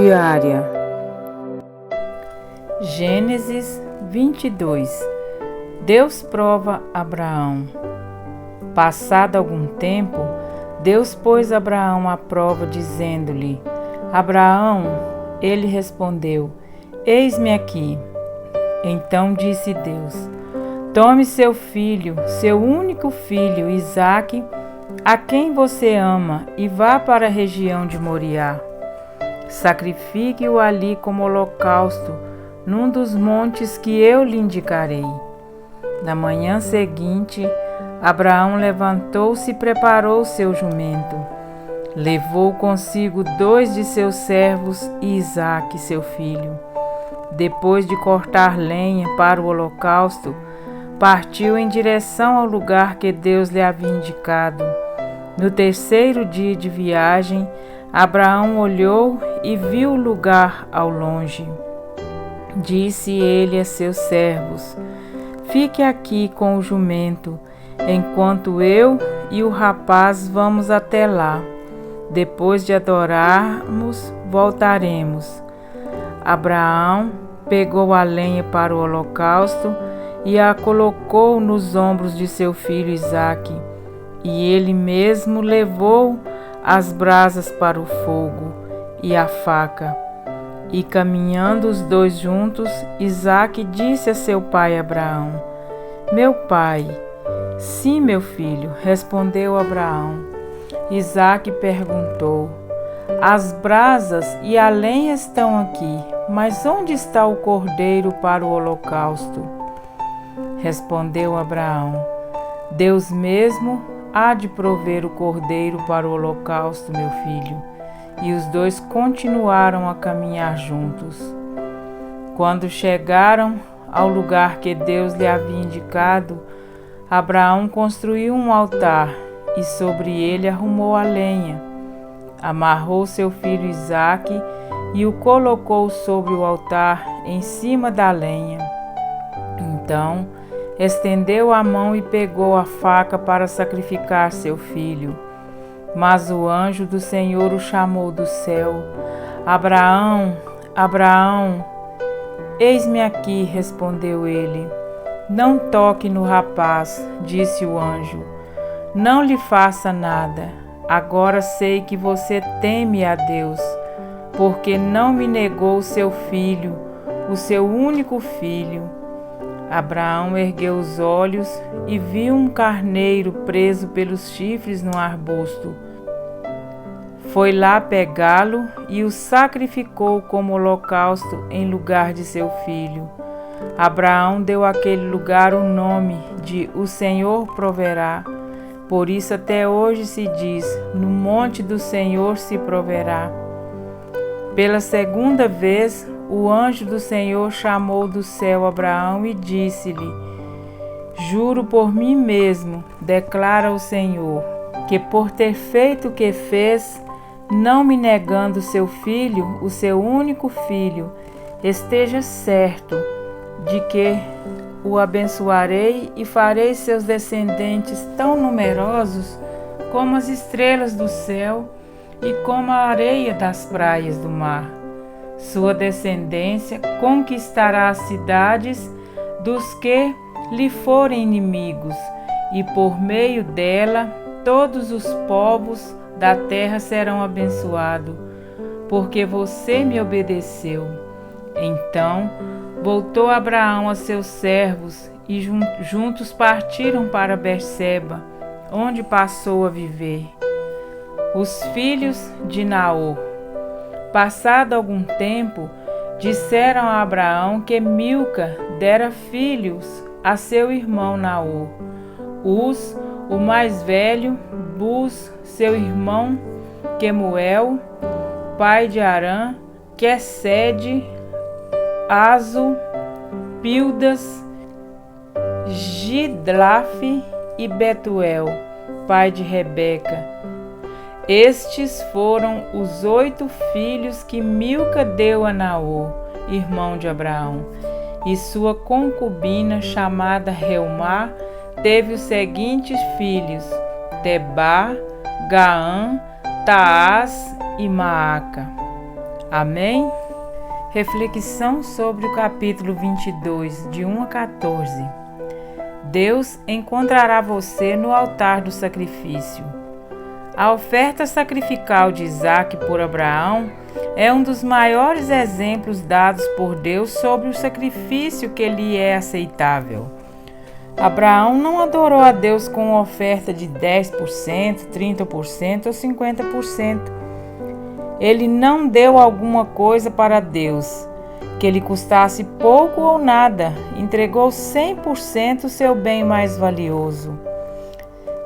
diária. Gênesis 22. Deus prova Abraão. Passado algum tempo, Deus pôs Abraão à prova, dizendo-lhe: Abraão, ele respondeu: Eis-me aqui. Então disse Deus: Tome seu filho, seu único filho, Isaque, a quem você ama, e vá para a região de Moriá. Sacrifique-o ali como holocausto, num dos montes que eu lhe indicarei. Na manhã seguinte, Abraão levantou-se e preparou seu jumento. Levou consigo 2 de seus servos e Isaque, seu filho. Depois de cortar lenha para o holocausto, partiu em direção ao lugar que Deus lhe havia indicado. No 3º dia de viagem, Abraão olhou e viu o lugar ao longe. Disse ele a seus servos: Fique aqui com o jumento, enquanto eu e o rapaz vamos até lá. Depois de adorarmos, voltaremos. Abraão pegou a lenha para o holocausto e a colocou nos ombros de seu filho Isaque, e ele mesmo levou as brasas para o fogo e a faca. E caminhando os dois juntos, Isaque disse a seu pai Abraão: Meu pai. Sim, meu filho, respondeu Abraão. Isaque perguntou: As brasas e a lenha estão aqui, mas onde está o cordeiro para o holocausto? Respondeu Abraão: Deus mesmo há de prover o cordeiro para o holocausto, meu filho. E os dois continuaram a caminhar juntos. Quando chegaram ao lugar que Deus lhe havia indicado, Abraão construiu um altar e sobre ele arrumou a lenha. Amarrou seu filho Isaque e o colocou sobre o altar em cima da lenha. Então estendeu a mão e pegou a faca para sacrificar seu filho. Mas o anjo do Senhor o chamou do céu: Abraão, Abraão. Eis-me aqui, respondeu ele. Não toque no rapaz, disse o anjo. Não lhe faça nada. Agora sei que você teme a Deus, porque não me negou seu filho, o seu único filho. Abraão ergueu os olhos e viu um carneiro preso pelos chifres no arbusto. Foi lá pegá-lo e o sacrificou como holocausto em lugar de seu filho. Abraão deu àquele lugar o nome de O Senhor Proverá. Por isso até hoje se diz: No monte do Senhor se proverá. Pela 2ª vez, o anjo do Senhor chamou do céu Abraão e disse-lhe: Juro por mim mesmo, declara o Senhor, que por ter feito o que fez, não me negando seu filho, o seu único filho, esteja certo de que o abençoarei e farei seus descendentes tão numerosos como as estrelas do céu e como a areia das praias do mar. Sua descendência conquistará as cidades dos que lhe forem inimigos, e por meio dela todos os povos da terra serão abençoados, porque você me obedeceu. Então voltou Abraão a seus servos e juntos partiram para Berseba, onde passou a viver. Os filhos de Naor. Passado algum tempo, disseram a Abraão que Milca dera filhos a seu irmão Naor. Uz, o mais velho, Buz, seu irmão, Quemuel, pai de Arã, Quesede, Azo, Pildas, Gidlafe e Betuel, pai de Rebeca. Estes foram os 8 filhos que Milca deu a Naor, irmão de Abraão, e sua concubina, chamada Reumá, teve os seguintes filhos: Tebá, Gaã, Taás e Maaca. Amém? Reflexão sobre o capítulo 22, de 1 a 14. Deus encontrará você no altar do sacrifício. A oferta sacrificial de Isaque por Abraão é um dos maiores exemplos dados por Deus sobre o sacrifício que lhe é aceitável. Abraão não adorou a Deus com uma oferta de 10%, 30% ou 50%. Ele não deu alguma coisa para Deus, que lhe custasse pouco ou nada, entregou 100% o seu bem mais valioso.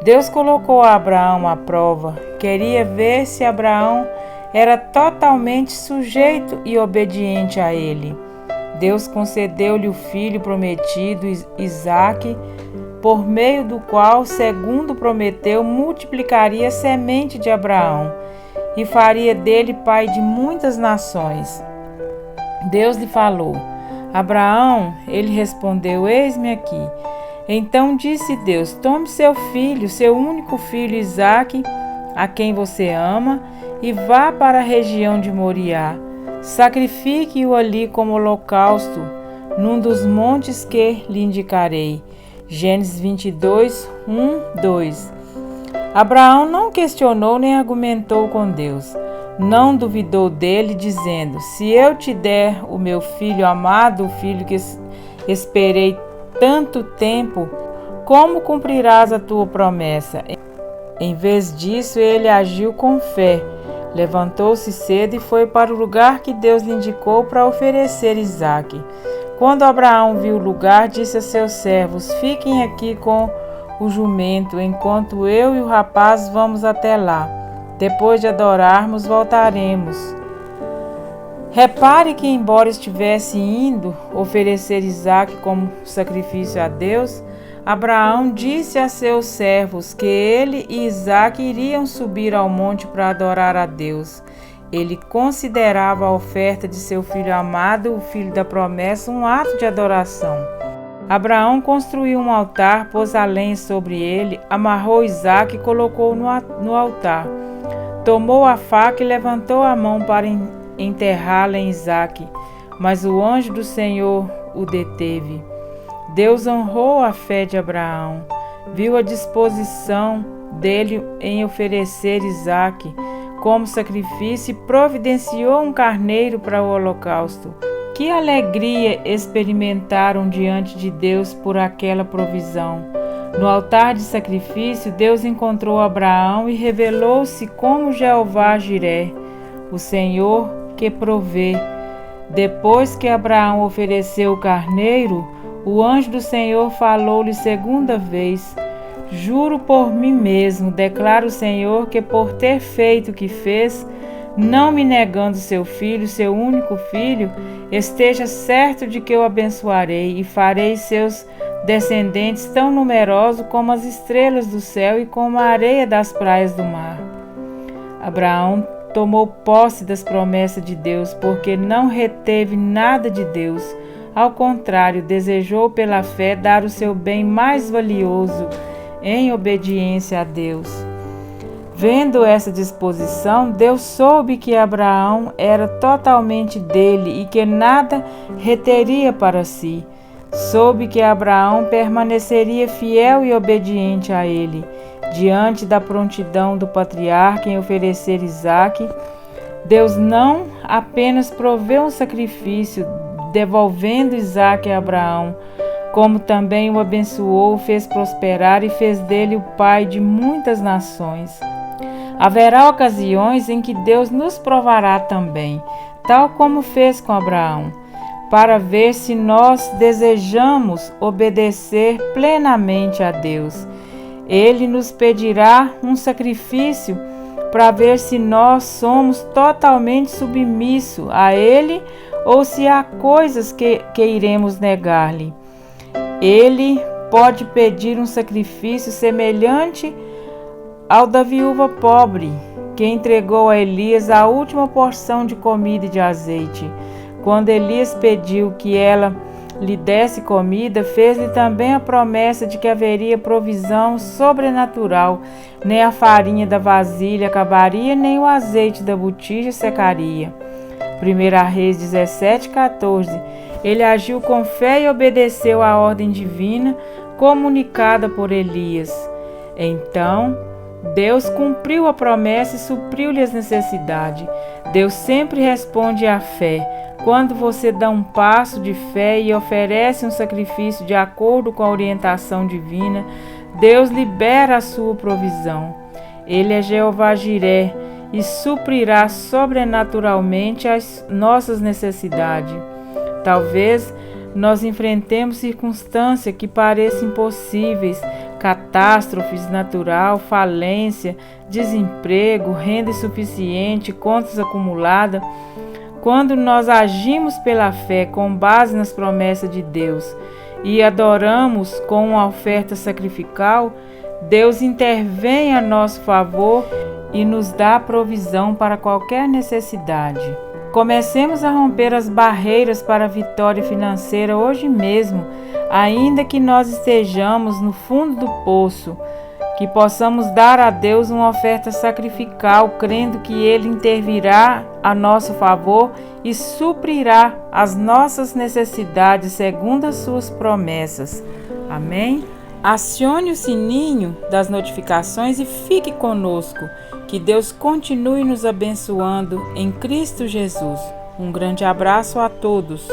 Deus colocou a Abraão à prova, queria ver se Abraão era totalmente sujeito e obediente a ele. Deus concedeu-lhe o filho prometido, Isaque, por meio do qual, segundo prometeu, multiplicaria a semente de Abraão e faria dele pai de muitas nações. Deus lhe falou: Abraão, ele respondeu: eis-me aqui. Então disse Deus: tome seu filho, seu único filho Isaque, a quem você ama, e vá para a região de Moriá. Sacrifique-o ali como holocausto, num dos montes que lhe indicarei. Gênesis 22, 1, 2. Abraão não questionou nem argumentou com Deus. Não duvidou dele, dizendo: se eu te der o meu filho amado, o filho que esperei tanto tempo, como cumprirás a tua promessa? Em vez disso, ele agiu com fé. Levantou-se cedo e foi para o lugar que Deus lhe indicou para oferecer Isaque. Quando Abraão viu o lugar, disse a seus servos: fiquem aqui com o jumento, enquanto eu e o rapaz vamos até lá. Depois de adorarmos, voltaremos. Repare que, embora estivesse indo oferecer Isaque como sacrifício a Deus, Abraão disse a seus servos que ele e Isaque iriam subir ao monte para adorar a Deus. Ele considerava a oferta de seu filho amado, o filho da promessa, um ato de adoração. Abraão construiu um altar, pôs a lenha sobre ele, amarrou Isaque e colocou-o no altar. Tomou a faca e levantou a mão para enterrá-la em Isaque, mas o anjo do Senhor o deteve. Deus honrou a fé de Abraão, viu a disposição dele em oferecer Isaque como sacrifício e providenciou um carneiro para o holocausto. Que alegria experimentaram diante de Deus por aquela provisão! No altar de sacrifício, Deus encontrou Abraão e revelou-se como Jeová Jiré, o Senhor que provê. Depois que Abraão ofereceu o carneiro, o anjo do Senhor falou-lhe segunda vez: juro por mim mesmo, declara o Senhor, que por ter feito o que fez, não me negando seu filho, seu único filho, esteja certo de que o abençoarei e farei seus descendentes tão numerosos como as estrelas do céu e como a areia das praias do mar. Abraão tomou posse das promessas de Deus, porque não reteve nada de Deus. Ao contrário, desejou pela fé dar o seu bem mais valioso em obediência a Deus. Vendo essa disposição, Deus soube que Abraão era totalmente dele e que nada reteria para si. Soube que Abraão permaneceria fiel e obediente a ele. Diante da prontidão do patriarca em oferecer Isaque, Deus não apenas proveu um sacrifício, devolvendo Isaque a Abraão, como também o abençoou, fez prosperar e fez dele o pai de muitas nações. Haverá ocasiões em que Deus nos provará também, tal como fez com Abraão, para ver se nós desejamos obedecer plenamente a Deus. Ele nos pedirá um sacrifício para ver se nós somos totalmente submissos a Ele ou se há coisas que iremos negar-lhe. Ele pode pedir um sacrifício semelhante ao da viúva pobre, que entregou a Elias a última porção de comida e de azeite. Quando Elias pediu que ela lhe desse comida, fez-lhe também a promessa de que haveria provisão sobrenatural. Nem a farinha da vasilha acabaria, nem o azeite da botija secaria. 1 Reis 17:14. Ele agiu com fé e obedeceu à ordem divina comunicada por Elias. Então, Deus cumpriu a promessa e supriu-lhe as necessidades. Deus sempre responde à fé. Quando você dá um passo de fé e oferece um sacrifício de acordo com a orientação divina, Deus libera a sua provisão. Ele é Jeová Jiré e suprirá sobrenaturalmente as nossas necessidades. Talvez nós enfrentemos circunstâncias que pareçam impossíveis, catástrofes natural, falência, desemprego, renda insuficiente, contas acumuladas. Quando nós agimos pela fé com base nas promessas de Deus e adoramos com uma oferta sacrificial, Deus intervém a nosso favor e nos dá provisão para qualquer necessidade. Comecemos a romper as barreiras para a vitória financeira hoje mesmo, ainda que nós estejamos no fundo do poço, que possamos dar a Deus uma oferta sacrificial, crendo que Ele intervirá a nosso favor e suprirá as nossas necessidades segundo as suas promessas. Amém? Acione o sininho das notificações e fique conosco. Que Deus continue nos abençoando em Cristo Jesus. Um grande abraço a todos.